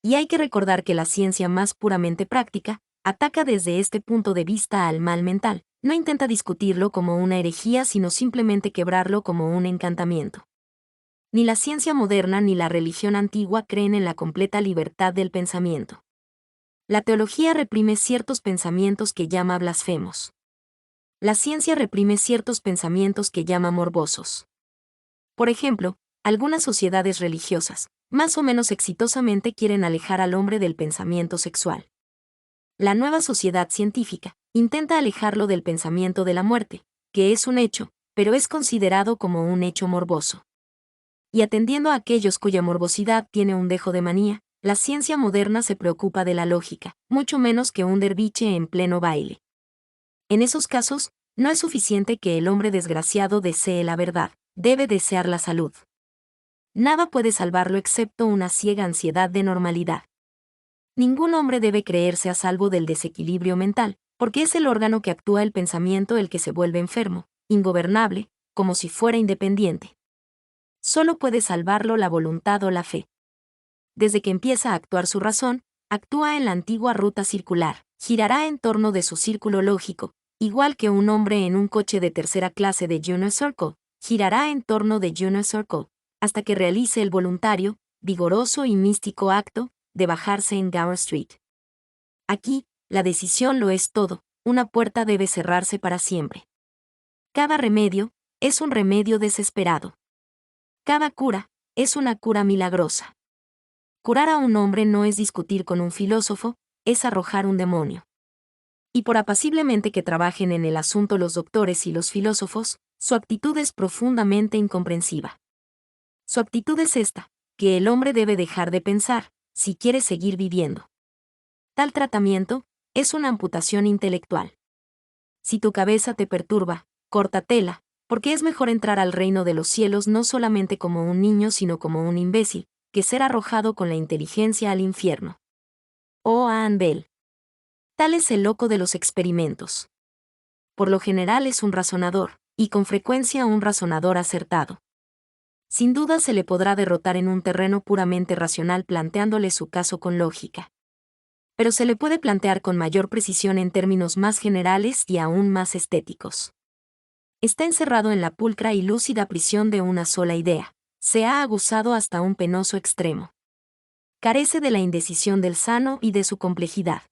Y hay que recordar que la ciencia más puramente práctica ataca desde este punto de vista al mal mental, no intenta discutirlo como una herejía sino simplemente quebrarlo como un encantamiento. Ni la ciencia moderna ni la religión antigua creen en la completa libertad del pensamiento. La teología reprime ciertos pensamientos que llama blasfemos. La ciencia reprime ciertos pensamientos que llama morbosos. Por ejemplo, algunas sociedades religiosas, más o menos exitosamente, quieren alejar al hombre del pensamiento sexual. La nueva sociedad científica intenta alejarlo del pensamiento de la muerte, que es un hecho, pero es considerado como un hecho morboso. Y atendiendo a aquellos cuya morbosidad tiene un dejo de manía, la ciencia moderna se preocupa de la lógica, mucho menos que un derviche en pleno baile. En esos casos, no es suficiente que el hombre desgraciado desee la verdad, debe desear la salud. Nada puede salvarlo excepto una ciega ansiedad de normalidad. Ningún hombre debe creerse a salvo del desequilibrio mental, porque es el órgano que actúa el pensamiento el que se vuelve enfermo, ingobernable, como si fuera independiente. Solo puede salvarlo la voluntad o la fe. Desde que empieza a actuar su razón, actúa en la antigua ruta circular, girará en torno de su círculo lógico, igual que un hombre en un coche de tercera clase de Juno Circle, girará en torno de Juno Circle, hasta que realice el voluntario, vigoroso y místico acto de bajarse en Gower Street. Aquí, la decisión lo es todo, una puerta debe cerrarse para siempre. Cada remedio es un remedio desesperado. Cada cura es una cura milagrosa. Curar a un hombre no es discutir con un filósofo, es arrojar un demonio. Y por apaciblemente que trabajen en el asunto los doctores y los filósofos, su actitud es profundamente incomprensiva. Su actitud es esta, que el hombre debe dejar de pensar, si quiere seguir viviendo. Tal tratamiento es una amputación intelectual. Si tu cabeza te perturba, córtatela, porque es mejor entrar al reino de los cielos no solamente como un niño sino como un imbécil, que ser arrojado con la inteligencia al infierno. Oh Ann Bell. Tal es el loco de los experimentos. Por lo general es un razonador, y con frecuencia un razonador acertado. Sin duda se le podrá derrotar en un terreno puramente racional planteándole su caso con lógica. Pero se le puede plantear con mayor precisión en términos más generales y aún más estéticos. Está encerrado en la pulcra y lúcida prisión de una sola idea. Se ha aguzado hasta un penoso extremo. Carece de la indecisión del sano y de su complejidad.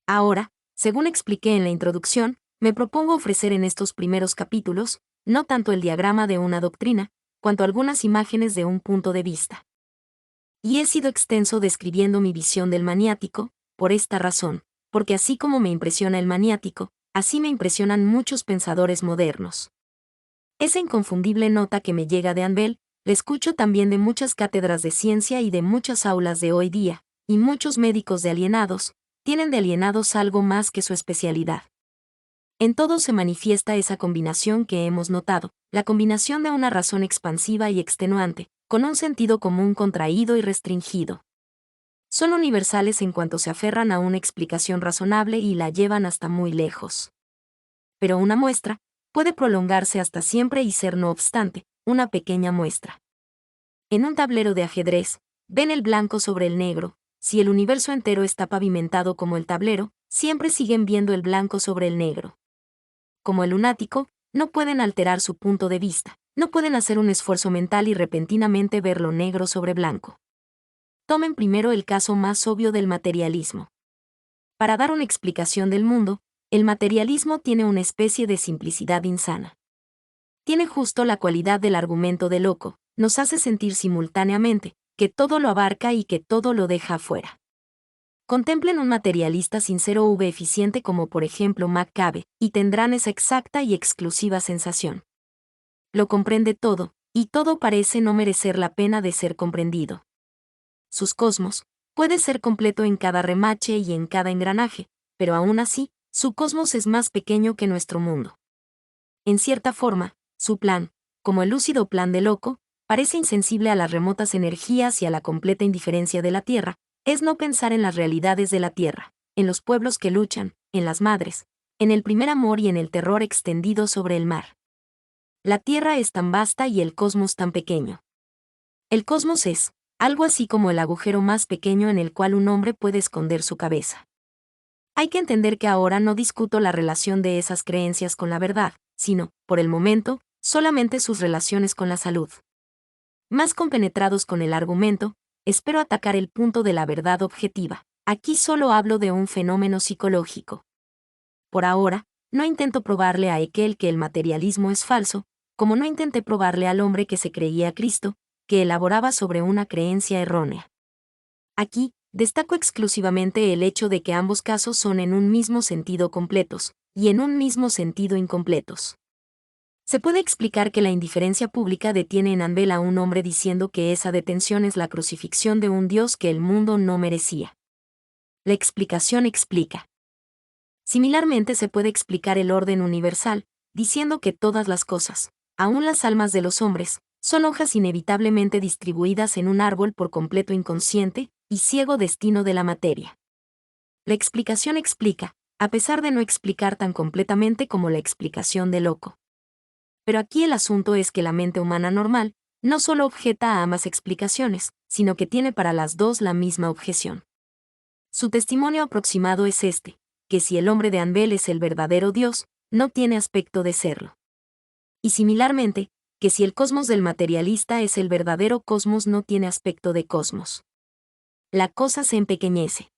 Ahora, según expliqué en la introducción, me propongo ofrecer en estos primeros capítulos, no tanto el diagrama de una doctrina, cuanto algunas imágenes de un punto de vista. Y he sido extenso describiendo mi visión del maniático, por esta razón, porque así como me impresiona el maniático, así me impresionan muchos pensadores modernos. Esa inconfundible nota que me llega de Ann Bell, la escucho también de muchas cátedras de ciencia y de muchas aulas de hoy día, y muchos médicos de alienados, tienen de alienados algo más que su especialidad. En todo se manifiesta esa combinación que hemos notado, la combinación de una razón expansiva y extenuante, con un sentido común contraído y restringido. Son universales en cuanto se aferran a una explicación razonable y la llevan hasta muy lejos. Pero una muestra puede prolongarse hasta siempre y ser, no obstante, una pequeña muestra. En un tablero de ajedrez, ven el blanco sobre el negro. Si el universo entero está pavimentado como el tablero, siempre siguen viendo el blanco sobre el negro. Como el lunático, no pueden alterar su punto de vista, no pueden hacer un esfuerzo mental y repentinamente ver lo negro sobre blanco. Tomen primero el caso más obvio del materialismo. Para dar una explicación del mundo, el materialismo tiene una especie de simplicidad insana. Tiene justo la cualidad del argumento de loco, nos hace sentir simultáneamente que todo lo abarca y que todo lo deja afuera. Contemplen un materialista sincero o eficiente como por ejemplo McCabe, y tendrán esa exacta y exclusiva sensación. Lo comprende todo, y todo parece no merecer la pena de ser comprendido. Sus cosmos puede ser completo en cada remache y en cada engranaje, pero aún así, su cosmos es más pequeño que nuestro mundo. En cierta forma, su plan, como el lúcido plan de loco, parece insensible a las remotas energías y a la completa indiferencia de la Tierra, es no pensar en las realidades de la Tierra, en los pueblos que luchan, en las madres, en el primer amor y en el terror extendido sobre el mar. La Tierra es tan vasta y el cosmos tan pequeño. El cosmos es algo así como el agujero más pequeño en el cual un hombre puede esconder su cabeza. Hay que entender que ahora no discuto la relación de esas creencias con la verdad, sino, por el momento, solamente sus relaciones con la salud. Más compenetrados con el argumento, espero atacar el punto de la verdad objetiva. Aquí solo hablo de un fenómeno psicológico. Por ahora, no intento probarle a Haeckel que el materialismo es falso, como no intenté probarle al hombre que se creía Cristo, que elaboraba sobre una creencia errónea. Aquí, destaco exclusivamente el hecho de que ambos casos son en un mismo sentido completos, y en un mismo sentido incompletos. Se puede explicar que la indiferencia pública detiene en Anbel a un hombre diciendo que esa detención es la crucifixión de un Dios que el mundo no merecía. La explicación explica. Similarmente se puede explicar el orden universal, diciendo que todas las cosas, aun las almas de los hombres, son hojas inevitablemente distribuidas en un árbol por completo inconsciente y ciego destino de la materia. La explicación explica, a pesar de no explicar tan completamente como la explicación de loco. Pero aquí el asunto es que la mente humana normal no solo objeta a ambas explicaciones, sino que tiene para las dos la misma objeción. Su testimonio aproximado es este, que si el hombre de Anbel es el verdadero Dios, no tiene aspecto de serlo. Y similarmente, que si el cosmos del materialista es el verdadero cosmos no tiene aspecto de cosmos. La cosa se empequeñece.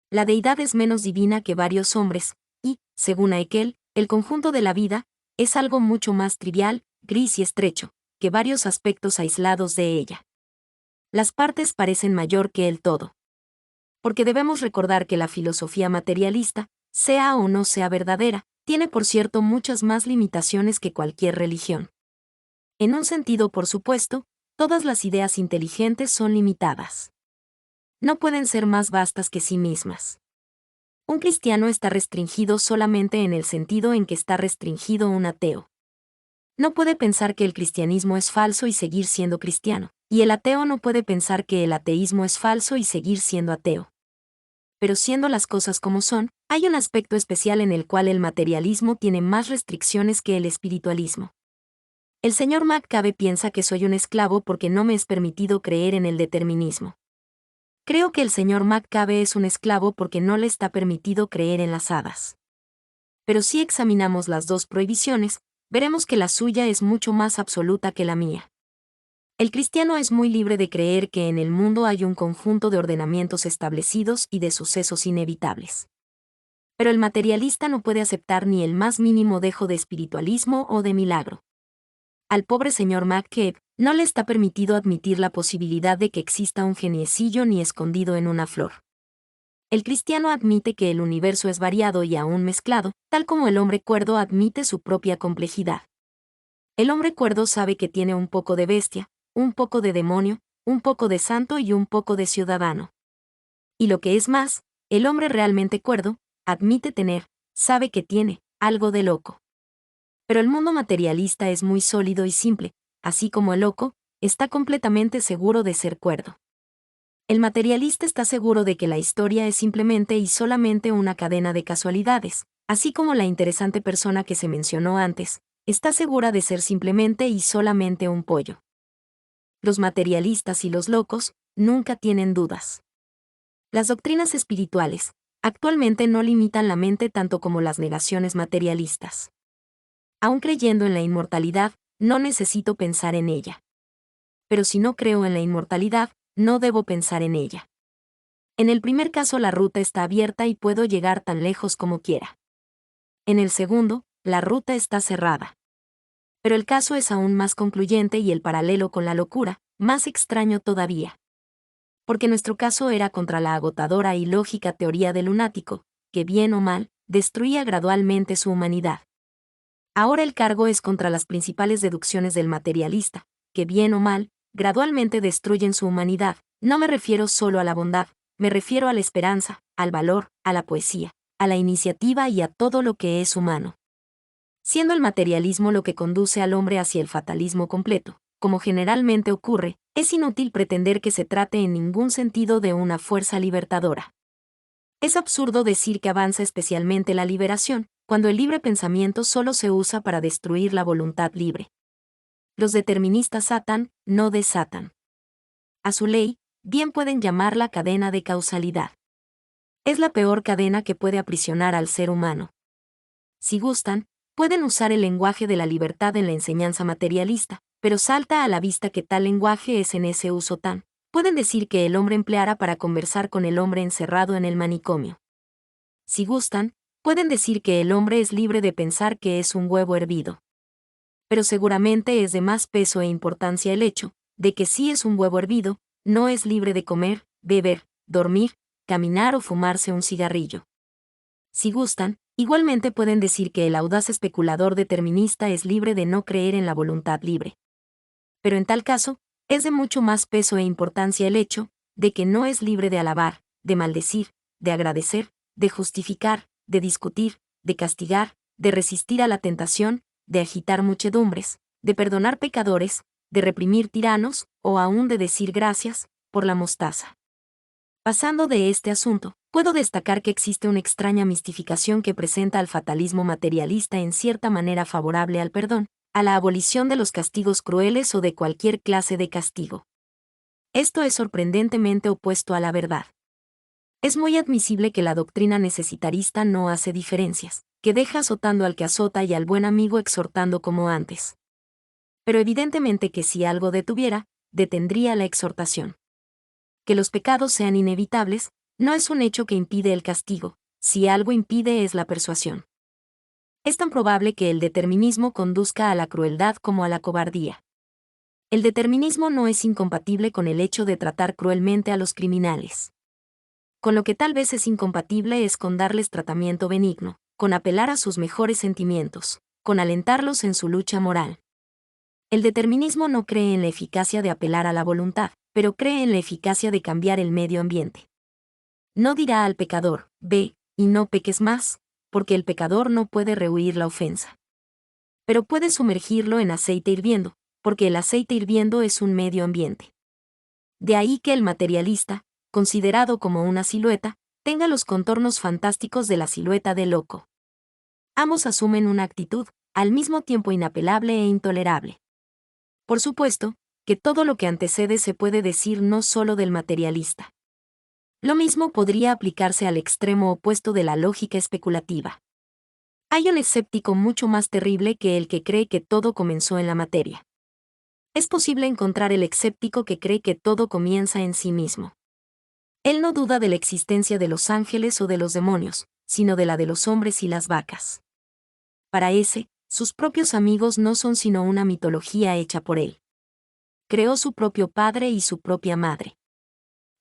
La deidad es menos divina que varios hombres, y, según Haeckel, el conjunto de la vida es algo mucho más trivial, gris y estrecho, que varios aspectos aislados de ella. Las partes parecen mayor que el todo. Porque debemos recordar que la filosofía materialista, sea o no sea verdadera, tiene por cierto muchas más limitaciones que cualquier religión. En un sentido, por supuesto, todas las ideas inteligentes son limitadas. No pueden ser más vastas que sí mismas. Un cristiano está restringido solamente en el sentido en que está restringido un ateo. No puede pensar que el cristianismo es falso y seguir siendo cristiano, y el ateo no puede pensar que el ateísmo es falso y seguir siendo ateo. Pero siendo las cosas como son, hay un aspecto especial en el cual el materialismo tiene más restricciones que el espiritualismo. El señor McCabe piensa que soy un esclavo porque no me es permitido creer en el determinismo. Creo que el señor McCabe es un esclavo porque no le está permitido creer en las hadas. Pero si examinamos las dos prohibiciones, veremos que la suya es mucho más absoluta que la mía. El cristiano es muy libre de creer que en el mundo hay un conjunto de ordenamientos establecidos y de sucesos inevitables. Pero el materialista no puede aceptar ni el más mínimo dejo de espiritualismo o de milagro. Al pobre señor McCabe no le está permitido admitir la posibilidad de que exista un geniecillo ni escondido en una flor. El cristiano admite que el universo es variado y aún mezclado, tal como el hombre cuerdo admite su propia complejidad. El hombre cuerdo sabe que tiene un poco de bestia, un poco de demonio, un poco de santo y un poco de ciudadano. Y lo que es más, el hombre realmente cuerdo admite tener, sabe que tiene, algo de loco. Pero el mundo materialista es muy sólido y simple, así como el loco está completamente seguro de ser cuerdo. El materialista está seguro de que la historia es simplemente y solamente una cadena de casualidades, así como la interesante persona que se mencionó antes, está segura de ser simplemente y solamente un pollo. Los materialistas y los locos nunca tienen dudas. Las doctrinas espirituales actualmente no limitan la mente tanto como las negaciones materialistas. Aun creyendo en la inmortalidad, no necesito pensar en ella. Pero si no creo en la inmortalidad, no debo pensar en ella. En el primer caso la ruta está abierta y puedo llegar tan lejos como quiera. En el segundo, la ruta está cerrada. Pero el caso es aún más concluyente y el paralelo con la locura, más extraño todavía. Porque nuestro caso era contra la agotadora y lógica teoría del lunático, que bien o mal, destruía gradualmente su humanidad. Ahora el cargo es contra las principales deducciones del materialista, que bien o mal, gradualmente destruyen su humanidad. No me refiero solo a la bondad, me refiero a la esperanza, al valor, a la poesía, a la iniciativa y a todo lo que es humano. Siendo el materialismo lo que conduce al hombre hacia el fatalismo completo, como generalmente ocurre, es inútil pretender que se trate en ningún sentido de una fuerza libertadora. Es absurdo decir que avanza especialmente la liberación, cuando el libre pensamiento solo se usa para destruir la voluntad libre. Los deterministas atan, no desatan. A su ley, bien pueden llamarla cadena de causalidad. Es la peor cadena que puede aprisionar al ser humano. Si gustan, pueden usar el lenguaje de la libertad en la enseñanza materialista, pero salta a la vista que tal lenguaje es en ese uso tan. Pueden decir que el hombre empleara para conversar con el hombre encerrado en el manicomio. Si gustan, pueden decir que el hombre es libre de pensar que es un huevo hervido. Pero seguramente es de más peso e importancia el hecho de que si es un huevo hervido, no es libre de comer, beber, dormir, caminar o fumarse un cigarrillo. Si gustan, igualmente pueden decir que el audaz especulador determinista es libre de no creer en la voluntad libre. Pero en tal caso, es de mucho más peso e importancia el hecho de que no es libre de alabar, de maldecir, de agradecer, de justificar, de discutir, de castigar, de resistir a la tentación, de agitar muchedumbres, de perdonar pecadores, de reprimir tiranos, o aún de decir gracias por la mostaza. Pasando de este asunto, puedo destacar que existe una extraña mistificación que presenta al fatalismo materialista en cierta manera favorable al perdón, a la abolición de los castigos crueles o de cualquier clase de castigo. Esto es sorprendentemente opuesto a la verdad. Es muy admisible que la doctrina necesitarista no hace diferencias, que deja azotando al que azota y al buen amigo exhortando como antes. Pero evidentemente que si algo detuviera, detendría la exhortación. Que los pecados sean inevitables, no es un hecho que impide el castigo, si algo impide es la persuasión. Es tan probable que el determinismo conduzca a la crueldad como a la cobardía. El determinismo no es incompatible con el hecho de tratar cruelmente a los criminales. Con lo que tal vez es incompatible es con darles tratamiento benigno, con apelar a sus mejores sentimientos, con alentarlos en su lucha moral. El determinismo no cree en la eficacia de apelar a la voluntad, pero cree en la eficacia de cambiar el medio ambiente. No dirá al pecador, ve, y no peques más, porque el pecador no puede rehuir la ofensa. Pero puede sumergirlo en aceite hirviendo, porque el aceite hirviendo es un medio ambiente. De ahí que el materialista, considerado como una silueta, tenga los contornos fantásticos de la silueta del loco. Ambos asumen una actitud, al mismo tiempo inapelable e intolerable. Por supuesto, que todo lo que antecede se puede decir no solo del materialista. Lo mismo podría aplicarse al extremo opuesto de la lógica especulativa. Hay un escéptico mucho más terrible que el que cree que todo comenzó en la materia. Es posible encontrar el escéptico que cree que todo comienza en sí mismo. Él no duda de la existencia de los ángeles o de los demonios, sino de la de los hombres y las vacas. Para ese, sus propios amigos no son sino una mitología hecha por él. Creó su propio padre y su propia madre.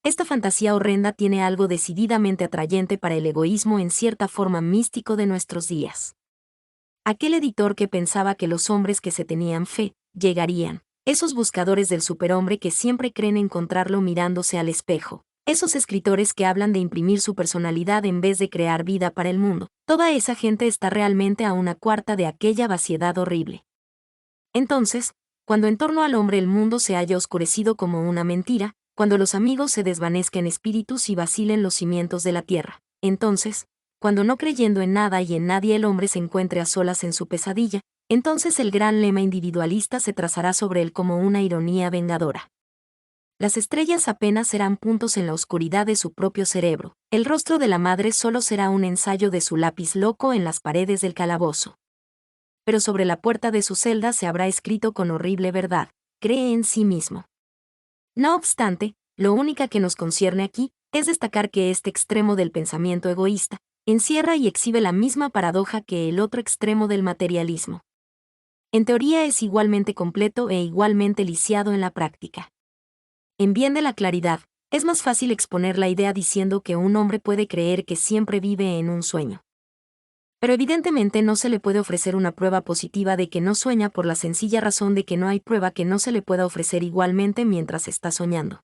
Esta fantasía horrenda tiene algo decididamente atrayente para el egoísmo en cierta forma místico de nuestros días. Aquel editor que pensaba que los hombres que se tenían fe, llegarían, esos buscadores del superhombre que siempre creen encontrarlo mirándose al espejo, esos escritores que hablan de imprimir su personalidad en vez de crear vida para el mundo, toda esa gente está realmente a una cuarta de aquella vaciedad horrible. Entonces, cuando en torno al hombre el mundo se haya oscurecido como una mentira, cuando los amigos se desvanezcan espíritus y vacilen los cimientos de la tierra, entonces, cuando no creyendo en nada y en nadie el hombre se encuentre a solas en su pesadilla, entonces el gran lema individualista se trazará sobre él como una ironía vengadora. Las estrellas apenas serán puntos en la oscuridad de su propio cerebro, el rostro de la madre solo será un ensayo de su lápiz loco en las paredes del calabozo. Pero sobre la puerta de su celda se habrá escrito con horrible verdad, cree en sí mismo. No obstante, lo único que nos concierne aquí es destacar que este extremo del pensamiento egoísta encierra y exhibe la misma paradoja que el otro extremo del materialismo. En teoría es igualmente completo e igualmente lisiado en la práctica. En bien de la claridad, es más fácil exponer la idea diciendo que un hombre puede creer que siempre vive en un sueño. Pero evidentemente no se le puede ofrecer una prueba positiva de que no sueña por la sencilla razón de que no hay prueba que no se le pueda ofrecer igualmente mientras está soñando.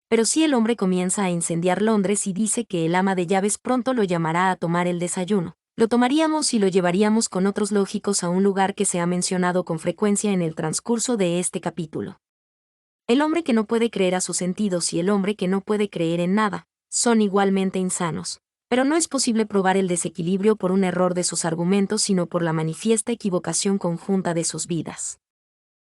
Pero si el hombre comienza a incendiar Londres y dice que el ama de llaves pronto lo llamará a tomar el desayuno, lo tomaríamos y lo llevaríamos con otros lógicos a un lugar que se ha mencionado con frecuencia en el transcurso de este capítulo. El hombre que no puede creer a sus sentidos y el hombre que no puede creer en nada, son igualmente insanos. Pero no es posible probar el desequilibrio por un error de sus argumentos sino por la manifiesta equivocación conjunta de sus vidas.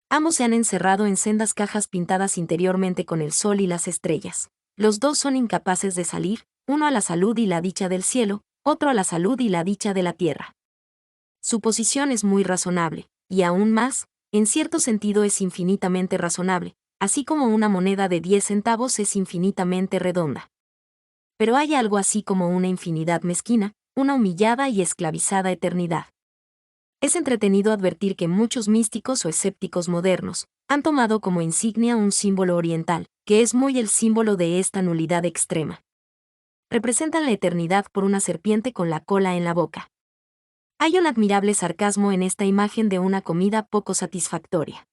Ambos se han encerrado en sendas cajas pintadas interiormente con el sol y las estrellas. Los dos son incapaces de salir, uno a la salud y la dicha del cielo, otro a la salud y la dicha de la tierra. Su posición es muy razonable, y aún más, en cierto sentido es infinitamente razonable, así como una moneda de 10 centavos es infinitamente redonda. Pero hay algo así como una infinidad mezquina, una humillada y esclavizada eternidad. Es entretenido advertir que muchos místicos o escépticos modernos han tomado como insignia un símbolo oriental, que es muy el símbolo de esta nulidad extrema. Representan la eternidad por una serpiente con la cola en la boca. Hay un admirable sarcasmo en esta imagen de una comida poco satisfactoria.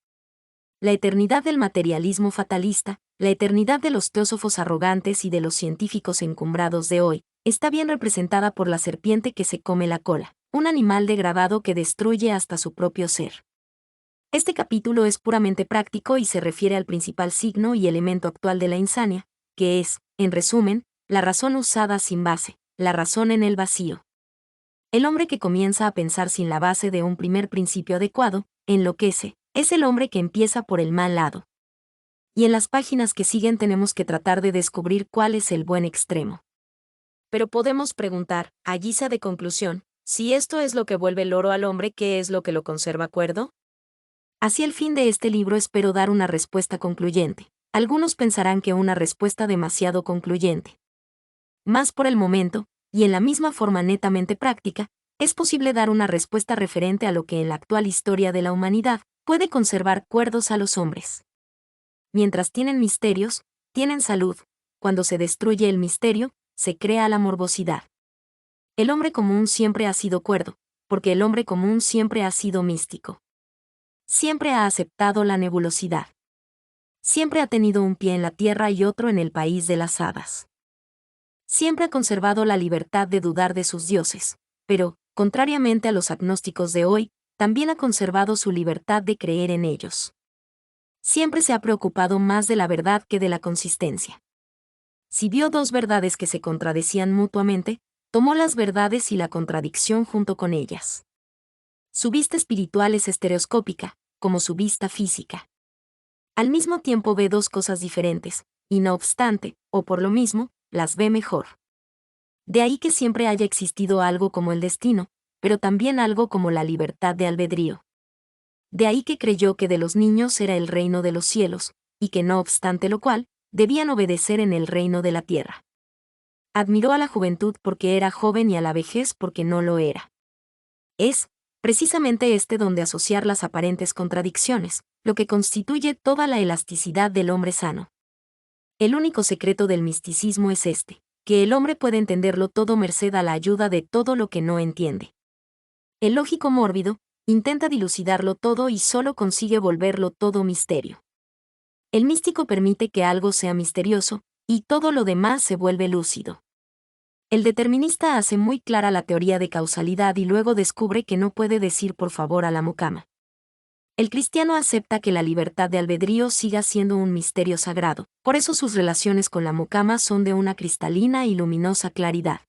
La eternidad del materialismo fatalista, la eternidad de los teósofos arrogantes y de los científicos encumbrados de hoy, está bien representada por la serpiente que se come la cola, un animal degradado que destruye hasta su propio ser. Este capítulo es puramente práctico y se refiere al principal signo y elemento actual de la insania, que es, en resumen, la razón usada sin base, la razón en el vacío. El hombre que comienza a pensar sin la base de un primer principio adecuado, enloquece, es el hombre que empieza por el mal lado. Y en las páginas que siguen tenemos que tratar de descubrir cuál es el buen extremo. Pero podemos preguntar, a guisa de conclusión, si esto es lo que vuelve loro al hombre, ¿qué es lo que lo conserva cuerdo? Hacia el fin de este libro espero dar una respuesta concluyente. Algunos pensarán que una respuesta demasiado concluyente. Más por el momento, y en la misma forma netamente práctica, es posible dar una respuesta referente a lo que en la actual historia de la humanidad puede conservar cuerdos a los hombres. Mientras tienen misterios, tienen salud. Cuando se destruye el misterio, se crea la morbosidad. El hombre común siempre ha sido cuerdo, porque el hombre común siempre ha sido místico. Siempre ha aceptado la nebulosidad. Siempre ha tenido un pie en la tierra y otro en el país de las hadas. Siempre ha conservado la libertad de dudar de sus dioses, pero, contrariamente a los agnósticos de hoy, también ha conservado su libertad de creer en ellos. Siempre se ha preocupado más de la verdad que de la consistencia. Si vio dos verdades que se contradecían mutuamente, tomó las verdades y la contradicción junto con ellas. Su vista espiritual es estereoscópica, como su vista física. Al mismo tiempo ve dos cosas diferentes, y no obstante, o por lo mismo, las ve mejor. De ahí que siempre haya existido algo como el destino, pero también algo como la libertad de albedrío. De ahí que creyó que de los niños era el reino de los cielos, y que no obstante lo cual, debían obedecer en el reino de la tierra. Admiró a la juventud porque era joven y a la vejez porque no lo era. Es, precisamente donde asociar las aparentes contradicciones, lo que constituye toda la elasticidad del hombre sano. El único secreto del misticismo es que el hombre puede entenderlo todo merced a la ayuda de todo lo que no entiende. El lógico mórbido intenta dilucidarlo todo y solo consigue volverlo todo misterio. El místico permite que algo sea misterioso, y todo lo demás se vuelve lúcido. El determinista hace muy clara la teoría de causalidad y luego descubre que no puede decir por favor a la mucama. El cristiano acepta que la libertad de albedrío siga siendo un misterio sagrado, por eso sus relaciones con la mucama son de una cristalina y luminosa claridad.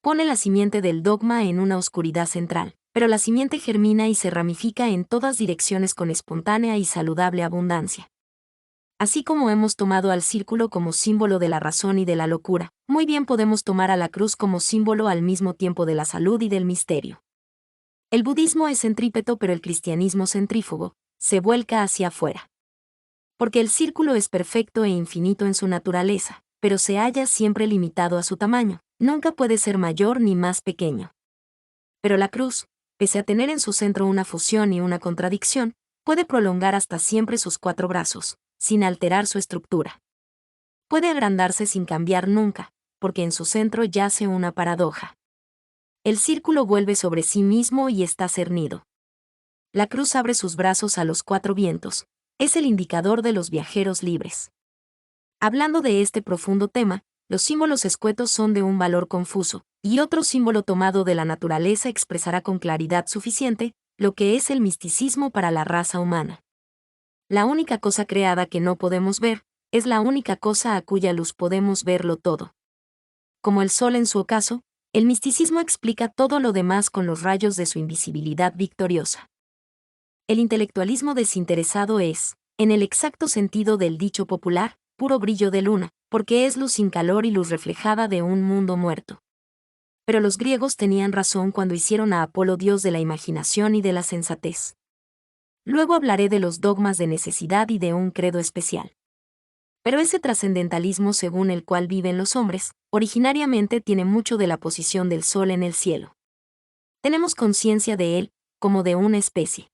Pone la simiente del dogma en una oscuridad central, pero la simiente germina y se ramifica en todas direcciones con espontánea y saludable abundancia. Así como hemos tomado al círculo como símbolo de la razón y de la locura, muy bien podemos tomar a la cruz como símbolo al mismo tiempo de la salud y del misterio. El budismo es centrípeto pero el cristianismo centrífugo, se vuelca hacia afuera. Porque el círculo es perfecto e infinito en su naturaleza, pero se halla siempre limitado a su tamaño, nunca puede ser mayor ni más pequeño. Pero la cruz, pese a tener en su centro una fusión y una contradicción, puede prolongar hasta siempre sus cuatro brazos, sin alterar su estructura. Puede agrandarse sin cambiar nunca, porque en su centro yace una paradoja. El círculo vuelve sobre sí mismo y está cernido. La cruz abre sus brazos a los cuatro vientos, es el indicador de los viajeros libres. Hablando de este profundo tema, los símbolos escuetos son de un valor confuso, y otro símbolo tomado de la naturaleza expresará con claridad suficiente lo que es el misticismo para la raza humana. La única cosa creada que no podemos ver, es la única cosa a cuya luz podemos verlo todo. Como el sol en su ocaso, el misticismo explica todo lo demás con los rayos de su invisibilidad victoriosa. El intelectualismo desinteresado es, en el exacto sentido del dicho popular, puro brillo de luna, porque es luz sin calor y luz reflejada de un mundo muerto. Pero los griegos tenían razón cuando hicieron a Apolo dios de la imaginación y de la sensatez. Luego hablaré de los dogmas de necesidad y de un credo especial. Pero ese trascendentalismo según el cual viven los hombres, originariamente tiene mucho de la posición del sol en el cielo. Tenemos conciencia de él, como de una especie.